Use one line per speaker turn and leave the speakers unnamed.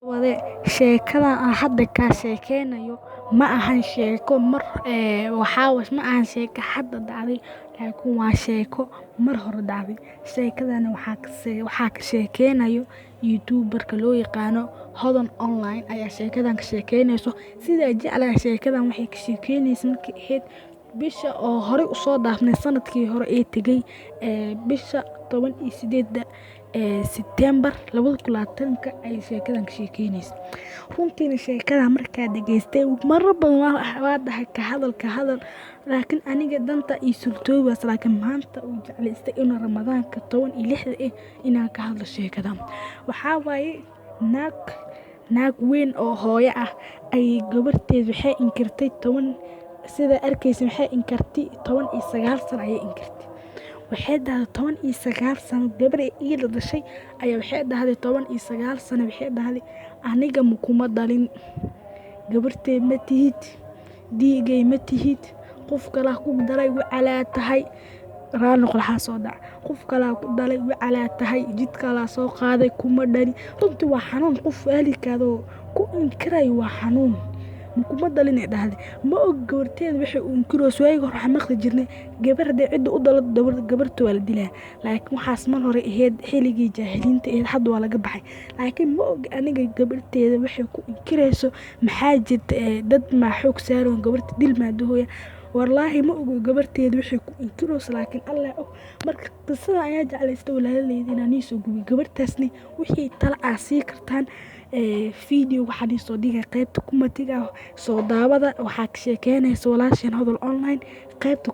wade sheekadan aan hadda ka sheekeynayo ma ahan sheeko ma ahan sheeko hadda dhacday laakiin waa sheeko mar hore dhacday. Sheekadana waxaa ka sheekeynayo youtuber-ka loo yaqaano Hodan Online ayaa sheekadan ka sheekeynayso. Sida jeclahay sheekadan waxay ka sheekeynayso markii ahayd bisha oo hore u soo dhaafnay sanadkii hore ee tagay bisha 18 September 2020 ay sheekadan ka sheekeynayso. Runtii sheekada markaa dhageystay marar badan waa dhahay ka hadal laakiin aniga danta ii suurtoobaysa laakiin maanta uu jeclaystay in Ramadaanka 16 inaan ka hadlo sheekadan. Waxaa waaye naag weyn oo hooyo ah ay gabarteed waxay inkirtay sida arkaysa waxay inkartay 19 sano ayay inkartay. Waxay dhahday 19 sano gabar iyada dhashay ayaa waxay dhahday 19 sano waxay dhahday aniga ma kuma dhalin gabarteed ma tihid diigay ma tihid qof kale ku dhalay wacala tahay raan noqolaha soo dhac qof kale ku dhalay wacala tahay jid kale soo qaaday kuma dhalin. Runtii waa xanuun qof waalidkaado ku inkiray waa xanuun kuma dhalin ay dhahday ma og gabarteed waxay u inkirayso waayga hore waxa maqli jirnay gabarda cid u dhalo gabartu waa la dilaa laakiin waxaas mar hore ahayd xilligii jaahiliinta ee hadda waa laga baxay laakiin ma og aniga gabarteeda waxay ku inkirayso maxaa jirta dad ma xoog saaran gabarta dil ma dahooya wallaahi ma og gabarteeda waxay ku inkirayso laakiin Allah og marka qisada ayaa jeclaystay walaaleyda inaan soo gubi gabartaasni wixii tala aasi kartaan video waxaan soo dhigay qaybta kumatiga soo daawada waxaa ka sheekeynayso walaasheen Hodan Online qaybta